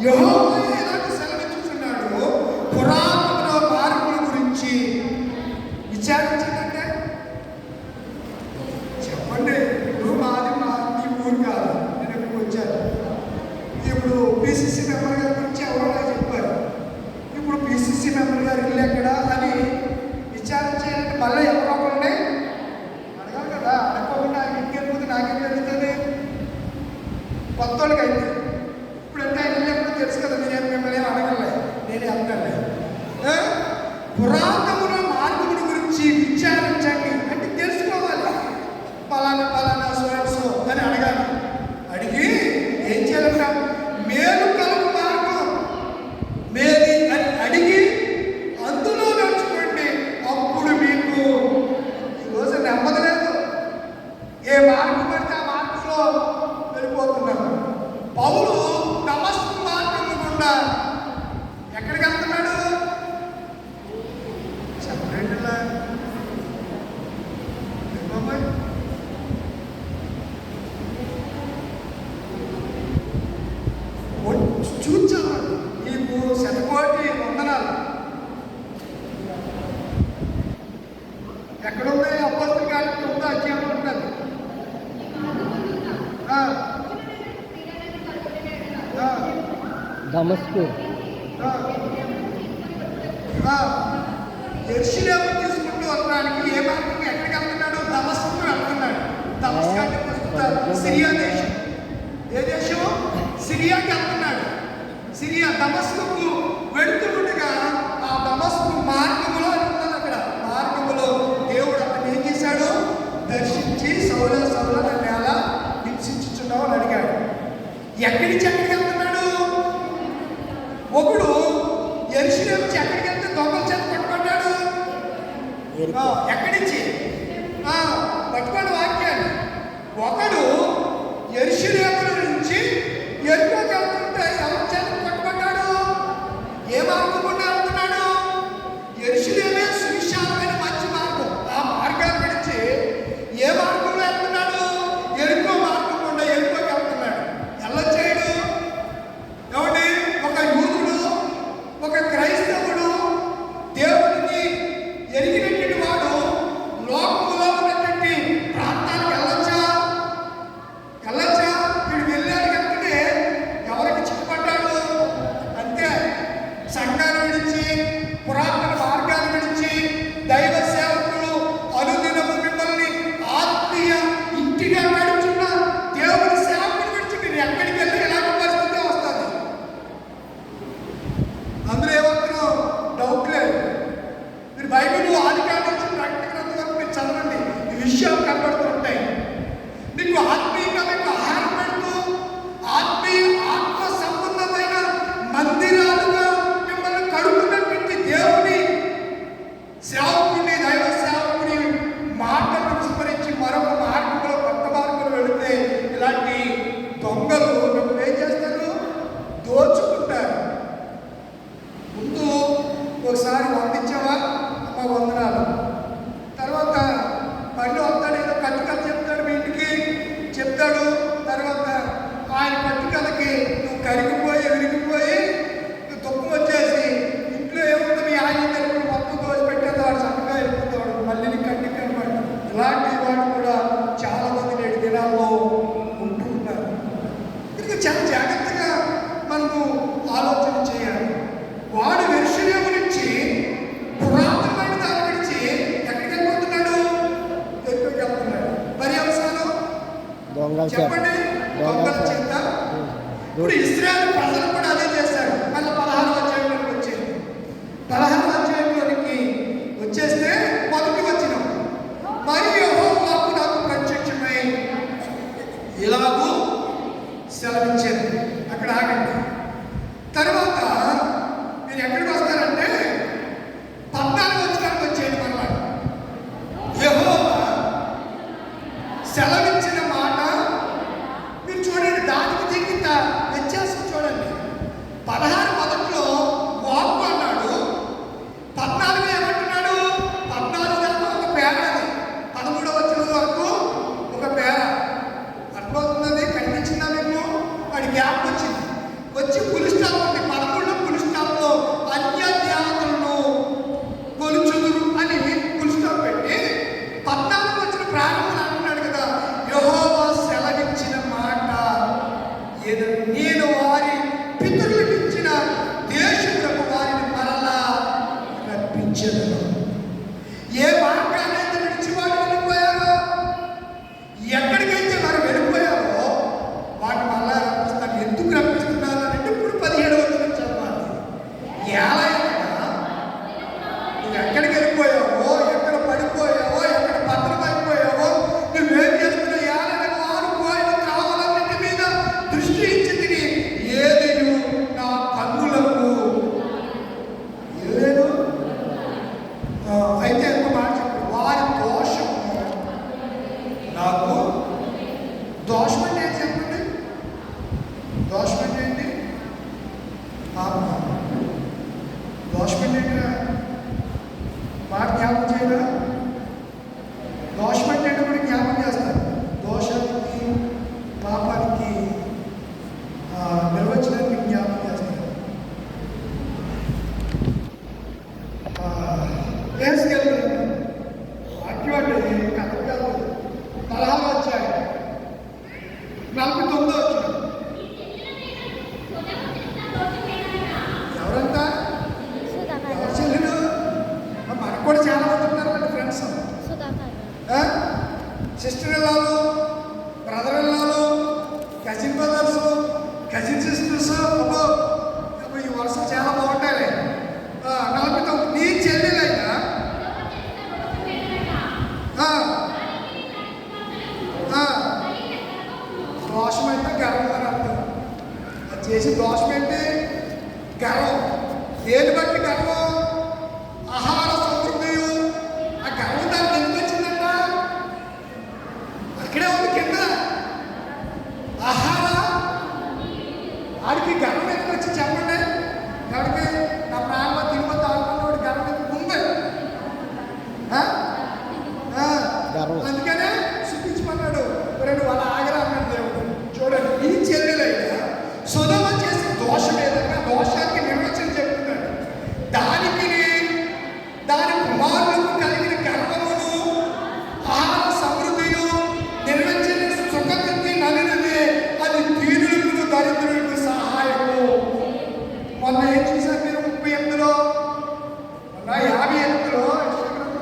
యెహోవా ఎలాంటి సెలవిచ్చుచున్నాడు, పురాతన మార్పుల గురించి విచారించండి. చెప్పండి. ఇప్పుడు మీ ఊరు కాదు, నేను ఎక్కడికి వచ్చాను. ఇప్పుడు పిసిసి మెంబర్ గారి గురించి ఎవరో చెప్పారు. ఇప్పుడు పిసిసి మెంబర్ గారు ఇల్లు ఎక్కడ అని విచారించాలంటే మళ్ళీ ఎవరో ఒకరిని అడగాలి కదా. అనుకోకుండా ఆయన ఇంటికి వెళ్ళిపోతే నాకేం తెలుస్తుంది? కొత్త వాళ్ళకి అయితే ఇప్పుడంటే ఆయన ఇల్లు ఎప్పుడో తెలుసు కదా. నేను మిమ్మల్ని ఏం అడగలే, నేనే అంటాను. పురాతన మార్పుల గురించి విచారించండి అంటే తెలుసుకోవాలి. పలానా పలానా సో అని అడగాలి. అడిగి ఏం చేయాలంట? మేలు కలుగు మార్గం మేది అని అడిగి అందులో నడుచుకోండి. అప్పుడు మీకు ఈరోజు నెమ్మది లేదు. ఏ మార్గం పడితే ఆ మార్గంలో వెళ్ళిపోతున్నాం. పౌలు దమస్కు మార్గం గుండా ఎక్కడికి వెళ్తున్నాడు? చెప్పండిలా చూచాను. నీకు శతకోటి వందనాలు. ఎక్కడుంది? అపోస్తలుల కార్యం ఉందా? అధ్యాయం ఉంటుంది. దమస్కు యెరూషలేము తీసుకుంటూ వస్తానికి ఏ మార్గం? ఎక్కడికి వెళ్తున్నాడు? దమస్కు వెళ్తున్నాడు. దమస్కు అంటే ప్రస్తుత సిరియా దేశం. ఏ దేశం? సిరియాకి వెళ్తున్నాడు. సిరియా దమస్కుకు వెళుతూ ఉండగా ఆ దమస్కు మార్గములో అంటున్నాడు. అక్కడ మార్గములో దేవుడు అతను ఏం చేశాడు? దర్శించి సౌల సౌల నన్ను ఎలా హింసించుచున్నావు అని అడిగాడు. ఎక్కడి నుంచి ఎక్కడికి వెళ్తున్నాడు? ఒకడు యెరూషలేము నుంచి ఎక్కడికి వెళ్తే దొంగల చేత పట్టుకున్నాడు. ఎక్కడి నుంచి పట్టుకోండి వాక్యాన్ని. ఒకడు యెరూషలేము నుంచి ఎరుకోకి వెళ్తుంటే ఎవరి చేత పట్టుబడ్డాడు? ఏ మార్గం గుండా వెళ్తున్నాడు? యెరూషలేమే సువిశాలమైన మంచి మార్గం. ఆ మార్గాన్ని విడిచి ఏ మార్గంలో వెళ్తున్నాడు? ఎరుకో మార్గం గుండా ఎరుకోకి వెళ్తున్నాడు. వెళ్ళొచ్చాడు. ఎవడి? ఒక యూదుడు, ఒక క్రైస్తవుడు, దేవుడిని ఎరిగినటువంటి వాడు లోకంలో ఉన్నటువంటి ప్రాంతానికి వెళ్ళొచ్చా? వీడు వెళ్ళాడు కంటే ఎవరికి చిక్కుపడ్డాడు? అంతే. సంఘాన్ని విడిచి, పురాతన మార్గాన్ని విడిచి, దైవ సేవకులు అనుదినము మిమ్మల్ని ఆత్మీయ ఇంటిగా నడుచున్న దేవుని సేవకుని విడిచి మీరు ఎక్కడికి వెళ్ళి ఎలాంటి పరిస్థితి వస్తుంది? అందులో ఏమవుతారో డౌట్ లేదు. మీరు బైబిల్ ఆదికాండం నుంచి ప్రకటన గ్రంథం వరకు మీరు చదవండి. ఈ విషయాలు కనబడుతుంటాయి. మీకు ఆత్మీయమైన ఆహారం పెడుతూ ఆత్మ సంబంధమైన మందిరాలుగా మిమ్మల్ని కడుగుతున్నటువంటి దేవుని సేవకుని, దైవ సేవకుని మాటను విస్మరించి మరొక మార్గంలో, కొత్త మార్గంలో వెళితే ఇలాంటి దొంగలు మిమ్మల్ని ఏం చేస్తారు? దోచుకుంటారు. ముందు ఒకసారి వందించావా? అమ్మ వందనాలు. తర్వాత మళ్ళీ వస్తాడు, ఏదో కట్టుకథ చెప్తాడు, మీ ఇంటికి చెప్తాడు. తర్వాత ఆయన కట్టుకథకి నువ్వు కరిగిపోయి విరిగిపోయి దుఃఖం వచ్చేసి ఇంట్లో ఏముంది మీ ఆయన దగ్గర మొత్తం దోసి పెట్టేది. వాడు చక్కగా వెళ్ళిపోతాడు. మళ్ళీ నీ కంటికి కనబడి ఇలాంటి వాడు కూడా చాలా మంది నేటి దినాల్లో ఉంటూ ఉన్నారు. ఇది చాలా జాగ్రత్తగా మనము ఆలోచన చేయాలి. వాడు యెరూషలేము నుంచి పురాతనమైన దాన్ని విడిచి ఎక్కడికి వెళ్ళిపోతున్నాడు? ఎక్కడికి వెళ్తున్నాడు? పర్యవసానం చెప్పండి. దొంగల చేత. ఇప్పుడు ఇశ్రాయేలు ప్రజలు కూడా అదే చేశారు. మళ్ళీ 16వ అధ్యాయంలోకి వచ్చేది. 16వ అధ్యాయంలోనికి వచ్చేస్తే మొదటి వచనం, మరియు యెహోవా నాకు ప్రత్యక్షమై ఇలాగూ సెలవిచ్చారు. అక్కడ ఆగండి. తర్వాత మీరు ఎక్కడికి వస్తారంటే 14వ వచనానికి వచ్చేది. మళ్ళా యెహోవా సెలవిచ్చిన మాట మీరు చూడండి. దానికి దీనికి వ్యత్యాసం చూడండి. రప్పించేదను. ఏ మార్గాన్నైతే విడిచివాడు వెళ్ళిపోయారో, ఎక్కడికైతే వారు వెళ్ళిపోయారో వాటి మళ్ళా రప్పిస్తాను. ఎందుకు రప్పిస్తున్నారు అంటే ఇప్పుడు 17వ వచనం చదవాలి. ఏలైనా నువ్వు ఎక్కడికి వెళ్ళిపోయావో, ఎక్కడ పడిపోయావో, ఎక్కడ భద్రమైపోయావో, నువ్వేం చేస్తున్నా ఏలైనా మారిపోయిన త్రావులన్నిటి మీద దృష్టి ఇచ్చి తిని ఏది నా కన్నులకు ఏలేదు. అయితే ఒక మాట చెప్పు, వారి దోషము నాకు దోషం అంటే ఏంటి చెప్పండి? దోషం అంటే ఏంటి? దోషం అంటే ఏంటిరా? మాట జ్ఞాపకం చేయరా? దోషం అంటే ఏంటో కూడా జ్ఞాపకం చేస్తారు. దోషానికి పాపానికి నిర్వచనాన్ని జ్ఞాపకం చేస్తారు. వేసుకెళ్ళి వాక్యం అంటే కథలు కాదు. 16వ అధ్యాయం 49వ వచనం. ఎవరంతా? ఎవరు చెల్లెలు? మనకు కూడా చాలా మంది ఉన్నారు ఫ్రెండ్స్, సిస్టర్ ఇల్లాలు, బ్రదర్ ఇల్లాలు, కజిన్ బ్రదర్స్, కజిన్ సిస్టర్స్. ఈ వరుసలు చాలా బాగుంటాయి. 49 నీ చెల్లెలైనా దోషం అంటే గర్వం అని అర్థం. అది చేసి దోషం అంటే గర్వం. దేని బట్టి గర్వం? ఆహార సమృద్ధి. ఆ గర్వం దానికి ఎందుకు వచ్చిందంట? అక్కడే ఉంది కింద. ఆహార ఆడికి గర్వం ఎందుకు వచ్చి చెప్పండి. ఎవరికి? నా ప్రాణంలో తిరుమల ఆడుకున్నవాడు గర్వం ఎందుకు ఉంది? అందుకనే చూపించమన్నాడు. రెండు వాళ్ళ ఆగరా అన్నాడు దేవుడు. చూడండి, ఈ చెల్లెలైనా సుధమ చేసే దోషం ఏదన్నా దోషానికి నిర్వచనం చెప్తున్నాడు. దానికి దాని కుమారులకు కలిగిన గర్వమును ఆహార సమృద్ధియు నిర్వచన సుఖతి నలినదే అది దీనులకు దరిద్రులకు సహాయము. మొన్న ఏం చూసారు మీరు? 38లో మొన్న 58లో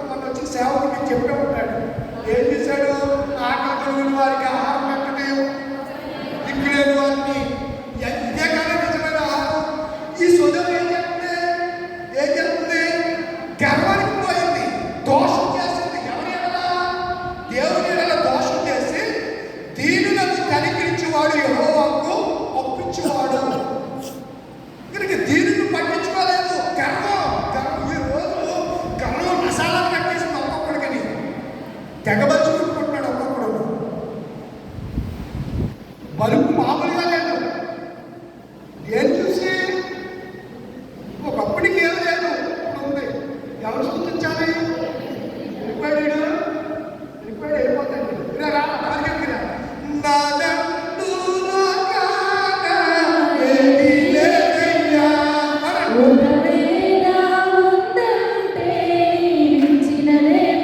మొన్న వచ్చి సేవకుడికి చెప్పే ఉంటాడు. ఏం చేశాడు? ఆకలి వారికి ఆహారం పెట్టడం, దిక్కులేని వారిని. ఇదే కదా నిజమైన ఆహారం. ఈ సుధం ఏం చెప్తుంది? గర్వానికి పోయింది, దోషం చేసింది. ఎవరి ఎడలా? దేవుని ఎడల దోషం చేసి దీనులను కనికరించేవాడు, యెహోవాకు ఒప్పించేవాడు. కనుక దీనిని పట్టించుకోలేదు. గర్వం. ఈ రోజు గర్వం మసాలా కట్టేసింది ఒక్కొక్కడికని. తెగబచ్చుకుంటున్నాడు ఒక్కొక్కడు. బలుపు మామూలుగా లేదు. ఏం చూసి ఒకప్పటికి ఏం లేదు, ఇప్పుడు ఉంది. ఎవరు సూచించాలి? వెళ్ళిపోయాడు, వెళ్ళిపోతాడు. రా పరిగెత్తిరా.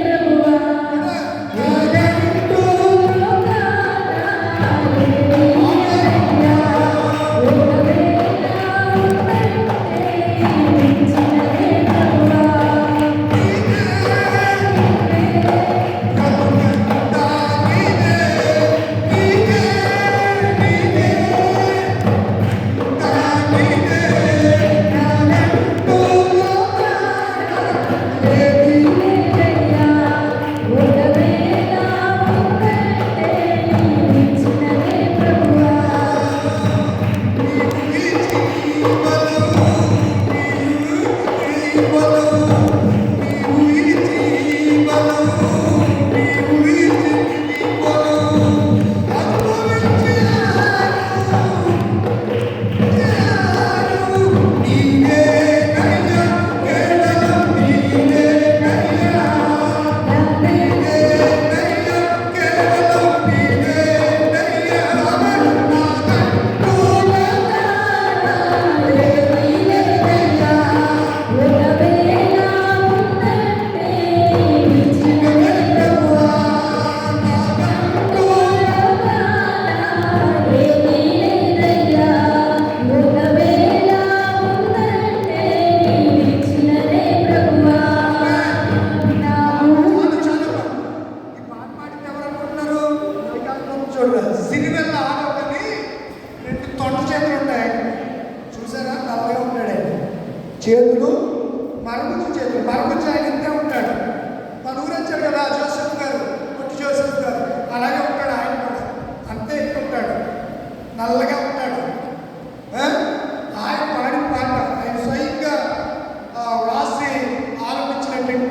ప్రభువా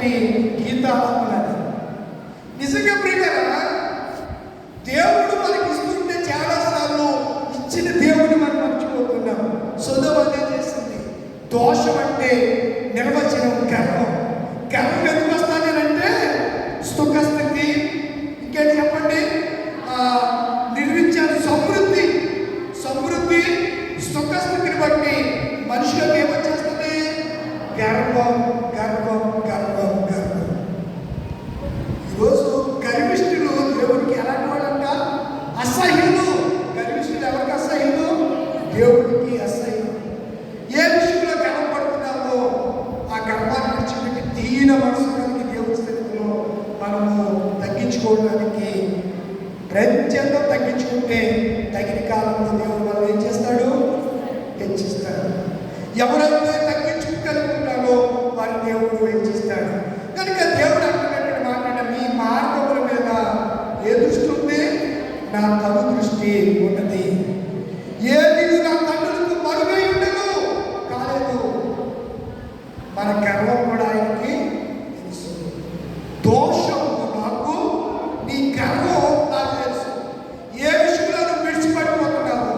చక్కటి గీతాలన్నది. నిజంగా ప్రియులారా, దేవుడు మనకి ఇస్తుంటే చాలాసార్లు ఇచ్చిన దేవుడిని మనం మర్చిపోతున్నాం. సొదొమ అదే చేసింది. దోషం అంటే నిర్వచనం గర్వం. గర్వం ఎందుకు వస్తానంటే సుఖస్థితి, ఇంకేంటి చెప్పండి, నిర్మించాలి సమృద్ధి. సుఖస్థితిని బట్టి మనుషులకు ఏమొచ్చేస్తుంది? గర్వం. ఈరోజు గర్విష్ఠులు దేవుడికి ఎలాంటి వాళ్ళంట? అసహ్యులు. గర్విష్ఠులు ఎవరికి అసహ్యులు? దేవుడికి అసహ్యులు. ఏ విషయంలో గర్వపడుతున్నామో ఆ గర్వాన్ని విడిచిపెట్టి దీన మనసు కలిగి దేవుడి స్థితిలో మనము తగ్గించుకోవడానికి ప్రత్యేకంగా తగ్గించుకుంటే తగిన కాలంలో దేవుడు మనం ఏం చేస్తాడు? హెచ్చిస్తాడు. ఎవరైతే తగ్గించుకోగలుగుతాడో వారి దేవుడు హెచ్చిస్తాడు. కనుక దేవుడు అంటున్నట్టు మాట్లాడ, మీ మార్గముల మీద ఏ దృష్టి ఉంది? నా తను దృష్టి ఉన్నది. ఏది నా తండ్రులకు మరుగై ఉండదు కాలేదు. మన గర్వం కూడా ఆయనకి తెలుసు. దోషం నాకు, నీ గర్వం నాకు తెలుసు. ఏ విషయంలో నువ్వు విడిచిపడిపోతున్నావు,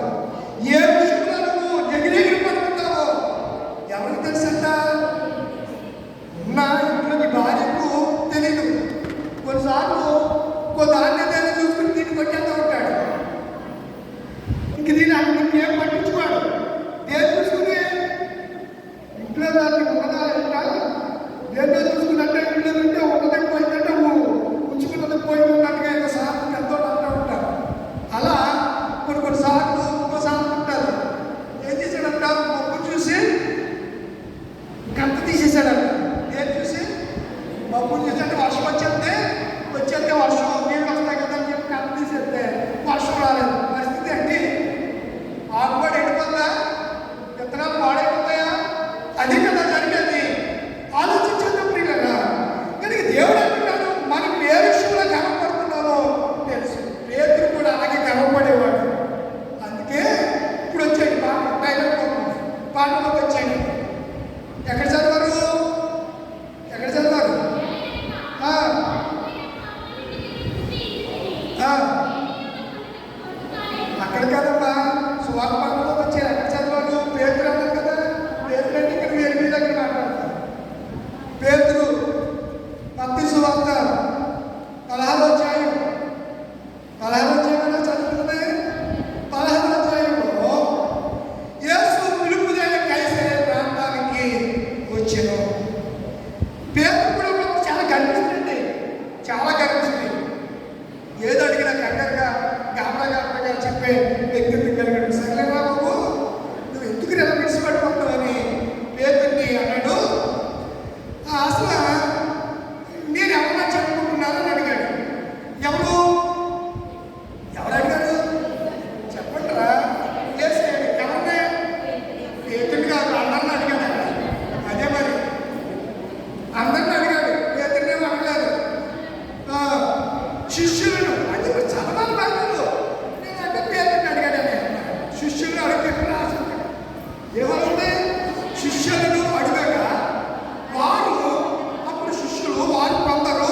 ఏ విషయంలో నువ్వు ఎగిరెగిరి పడుతున్నావో ఎవరికి తెలుసంట? నా ఇంట్లో నీ భార్యకు తెలీదు. కొన్నిసార్లు దాన్ని చూసుకుని దీన్ని కొట్టేస్తూ ఉంటాడు. ఇంక ఇంకేం పట్టించుకోడు. దేని చూసుకుని ఇంట్లో దాన్ని ఉన్నదా దేంట్లో చూసుకున్నట్టే ఇంట్లో ఉంటే ఉన్నదే పోయిందంటే ఉంచుకున్నది పోయింది ఉన్నట్టుగా ఏదో సార్లు ఎంతో అంటూ ఉంటారు. అలా కొన్నిసార్లు ఇంకోసార్లు ఉంటారు. ఏం చేశాడంట? మబ్బు చూసి గంట తీసేశాడంట. ఏం చూసి? మబ్బు చూసేస్తే వర్షం వచ్చేస్తే వర్షం నీళ్ళు వస్తాయి కదా అని చెప్పి గంట తీసేస్తే వర్షం రాలేదు. పరిస్థితి ఏంటి? ఆకుపాటు ఎండిపోతుందా? విత్తనాలు పాడైపోతాయా? అదే కదా జరిగేది. ఆలోచించేద్దాం ప్రియులారా. కనుక దేవుడు అంటున్నాడు, మనం ఏ విషయంలో గర్వపడుతున్నామో తెలుసు. పేతురు కూడా అలాగే గర్వపడేవాడు. అందుకే ఇప్పుడు వచ్చాడు పాటలోకి వచ్చాడు. ఎక్కడ చదివారు? అక్కడ కదమ్మా, సువార్త పాటలోకి వచ్చారు. ఎక్కడ చదివారు? పేతురు అన్నారు కదా. పేతురు అంటే ఇక్కడ వేరు మీద దగ్గర మాట్లాడతారు. పేతురు మత్తయి సువార్త 16వ అధ్యాయం చదువుతుంది. 16వ అధ్యాయంలో యేసు పిలుపుదైన కైసరయ ప్రాంతానికి వచ్చాను. పేతురు కూడా చాలా గర్వించండి, చాలా గర్వించండి. ఏదో అడిగినా కంగారుగా గాబరా చెప్పే వ్యక్తిత్వం కలిగాడు. సరేనా బాబు, నువ్వు ఎందుకు ఇలా విడిచిపెట్టుకుంటావు అని పేతుర్ని అన్నాడు. అసలు నేను ఎవరన్నా చెప్పుకుంటున్నారని అడిగాడు. ఎవరు అడిగాడు? చెప్పండిరా. ఎవరినే? పేతుర్ని కాదు, అందరిని అడిగాడు. అదే మరి అందరిని అడిగాడు, పేతుర్ని అడగలేదు. శిష్యులను అది చదవాలి బాధ్యతలు. నేనంటే పేతుర్ని అడిగాడని శిష్యులను అడిగి ఏమవుతుంది? శిష్యులను అడిగాక వారు అప్పుడు శిష్యులు వారు కొందరు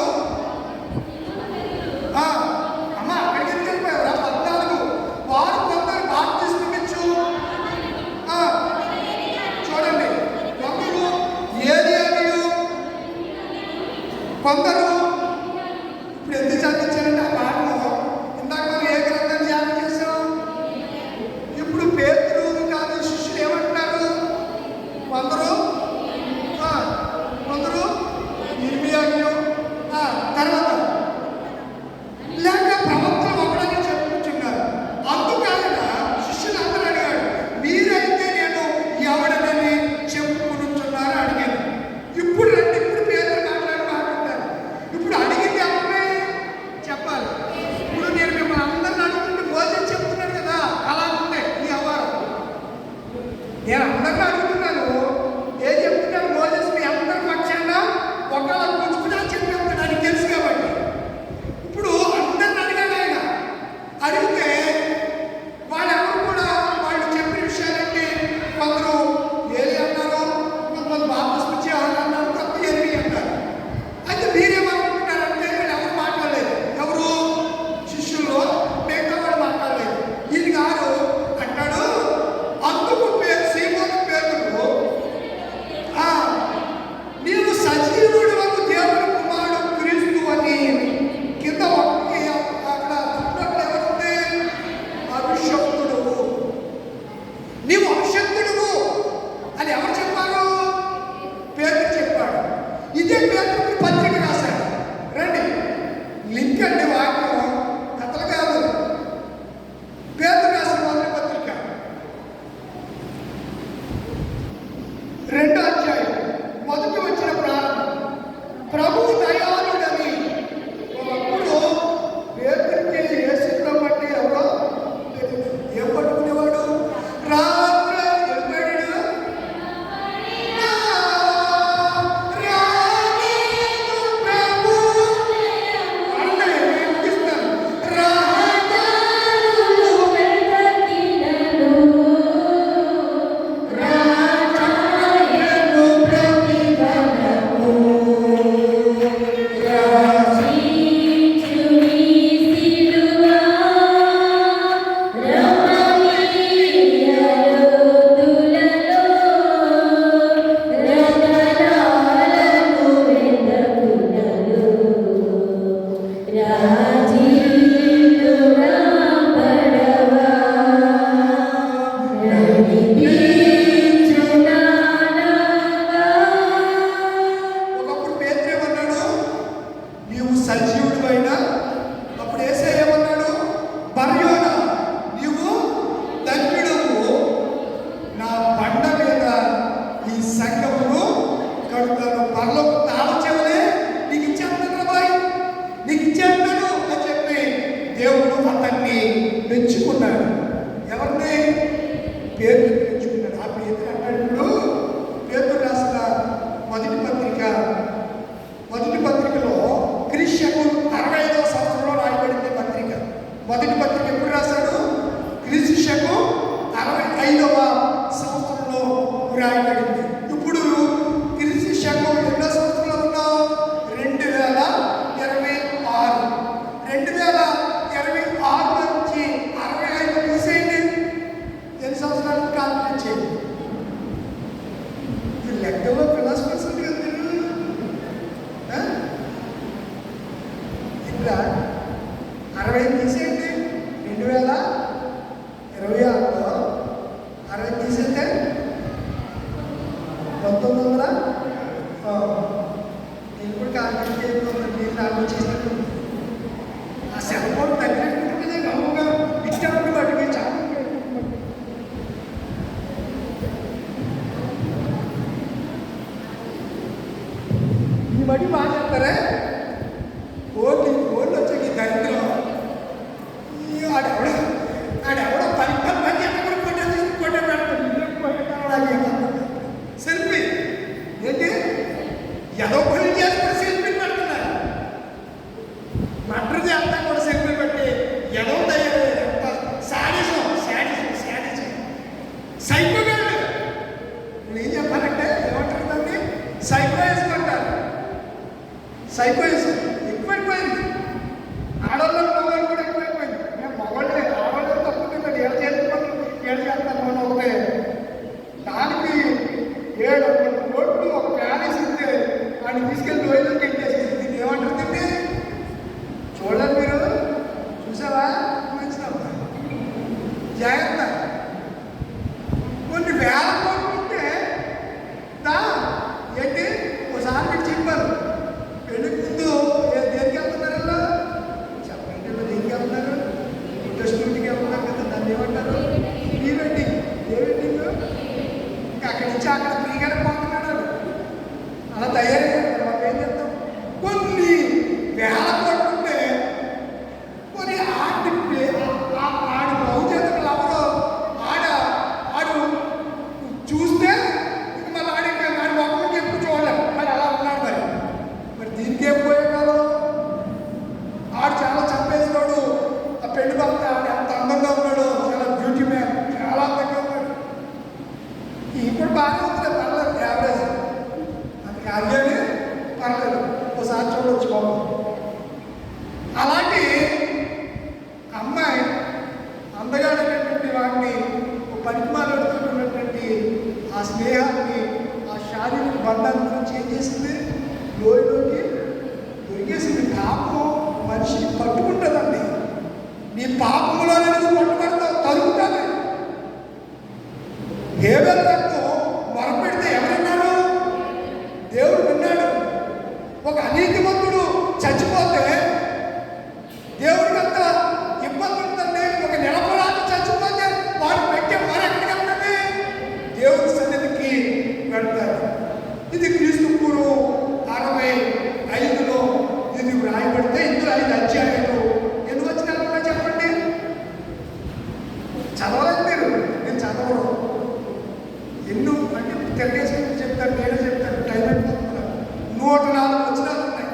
అమ్మ అక్కడికి వెళ్ళిపోయారు. 14 వారు కొందరు బాప్తిస్మమిచ్చు. చూడండి, కొందరు ఏలియాను, కొందరు ఇప్పుడు ఎందుకు చదివించారంటే ఆ పాటలో ఇందాక మనం ఏ గ్రంథాన్ని ధ్యానం చేసాం? ఇప్పుడు పేతురు కాదు, శిష్యులు ఏమంటున్నారు? కొందరు ఇర్మియాను, తర్వాత లేక ప్రవక్తలు ఒకడని చెప్పుకుంటున్నారు. అందుకైనా శిష్యులు అందరూ అడిగాడు, మీరైతే నేను ఎవడనని చెప్పుకుంటున్నారని అడిగాను. ఇప్పుడు రండి, ఇప్పుడు పేతురు మాట్లాడుతున్నారు. 60 తీసేయండి. 2026లో 60 తీసేస్తే 1900 నేను కూడా కాన్ఫిడెంట్ అయిపోతుంది. మీరు నాకు చేసినట్టు ఆ సెల్ ఫోన్ తగ్గినట్టు గమ్ముగా ఇష్టపడి వాటికి చాలా ఈ మడి బాగా చెప్తారే. ఓకే ఫోన్లు వచ్చాక ఈ దరిద్రం ఆడెవడో పని ఎక్కడ ఫోటో పెడతాడు. సెల్ఫీ ఏంటి ఏదో పని చేస్తే సెల్ఫీ పెడుతున్నారు. మటర్ చేస్తా కూడా సెల్ఫీ పెట్టి ఏదో సైకో గారు నేను ఏం చెప్పాలంటే ఏమంటారు దాన్ని సైకోయిజం అంటారు. సైకోయిజం ఎక్కువైపోయింది. ఆడవాళ్ళు మగవాళ్ళు కూడా ఎక్కువైపోయింది. మేము మగవాళ్ళే ఆడవాళ్ళు తప్పుతుంది. ఏడు చేస్తాను మనం ఒకటే దానికి 700 కోట్లు ఒక ప్యాలెస్ ఇస్తే వాడిని తీసుకెళ్ళి లోయలోకి వెళ్ళేసేసి దీన్ని ఏమంటుందండి చూడండి. మీరు చూసావా మంచిదమ్మా జాగ్రత్త. కొన్ని వేల కోట్లు ఉంటే ఏంటి ఒకసారి మీరు చెప్పారు పెళ్ళికి ముందు దేనికి వెళ్తున్నారు అలా చెప్పండి. దేనికి వెళ్తున్నారు? ఇండస్ట్రీకి వెళ్తున్నారు కదా, దాన్ని ఏమంటారు? Pre wedding. ఏ వెడ్డింగ్? అక్కడి నుంచి అక్కడ ఫ్రీగానే పోతున్నాడు. అలా తయారయ్యారు. మనం ఏం చేస్తాం? కొన్ని వేల కోట్లు ఉంటే కొన్ని ఆడి భవిష్యత్తులు ఎవరో ఆడు చూస్తే మళ్ళీ ఆడి మొక్కలకి ఎప్పుడు చూడలేము. మరి అలా ఉన్నాడు. మరి దీనికి ఏం పోయే కాలం? ఆడు చాలా చంపేసినాడు. ఆ పెళ్లి భర్త ఎంత అందంగా ఉన్నాడు. చాలా బ్యూటీ మ్యాన్, చాలా అందంగా ఉన్నాడు. ఇప్పుడు బాగానే ఉంది, పర్లేదు, యావరేజ్. అందుకే అడిగానే పర్లేదు, ఒకసారి చూడవచ్చు బాబు. అలాంటి అమ్మాయి అందగాడైనటువంటి వాడిని పనికిమాలుతున్నటువంటి ఆ స్నేహాన్ని, ఆ శారీరక బంధాన్ని చేంజ్ చేసింది, లోయలోకి దొరికేసింది. పాపం మనిషిని పట్టుకుంటుందండి. నీ పాపంలోనే నువ్వు పట్టుబడతావు, తరుగుతుంది. హేబెలు తప్పు మొరపెడితే ఎవరున్నారు? దేవుడు విన్నాడు. ఒక అనీతిమంతుడు చచ్చిపోతే దేవుడికి అంత ఇబ్బంది ఉంటుందండి. ఒక నిరపరాధి చచ్చిపోతే వాడు పెట్టే వారు ఎక్కడికి వెళ్తుంది? దేవుడి సన్నిధికి వెళ్తారు. ఇది క్రీస్తు పూర్వం 65లో ఇది వ్రాయబడితే ఇందులో 5 అధ్యాయాలు ఎందుకు వచ్చినా చెప్పండి. చదవలేదు మీరు, నేను చదవను. ఎన్నో అంటే తెలియజేసి చెప్తాను, నేనే చెప్తాను. టైం అయిపోతున్నాను. 104 వచనాలు ఉన్నాయి.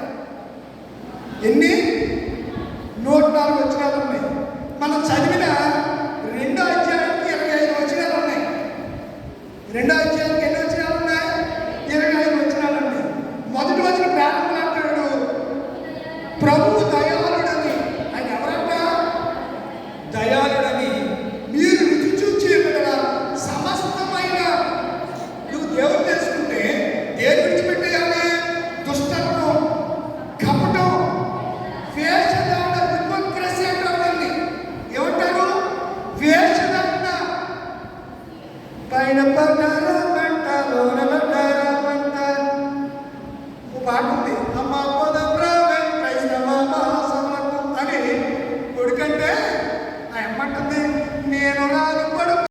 ఎన్ని? 104 వచనాలు ఉన్నాయి. మనం చదివిన 2వ అధ్యాయానికి 25 వచనాలు ఉన్నాయి. 2వ అధ్యాయానికి ఎన్ని వచనాలు ఉన్నాయి? 25 వచనాలు ఉన్నాయి. మొదటి వచనం ప్రారంభంలో అంటాడు ప్రభువు దయాళుడని. ఆయన ఎవరంట? దయాళుడని మీరు రుచి చూచి కదా. సమస్తమైన నువ్వు దేవుడు తెలుసుకుంటే దేని విడిచిపెట్టేయాలి? దుష్టత్వం, కపటం, వేషధారణ, హిపోక్రసీ అంటారు. ఏమంటారు? వేషధారణ. పైన పడ్డారా పంట, లోన పడ్డారా పంట. ఓ పాట ఉంది, అమ్మ పొదప్రావే క్రైస్తవ మహాసభలకు అని. కొడుకంటే ఆ అమ్మంటుంది నేను రాను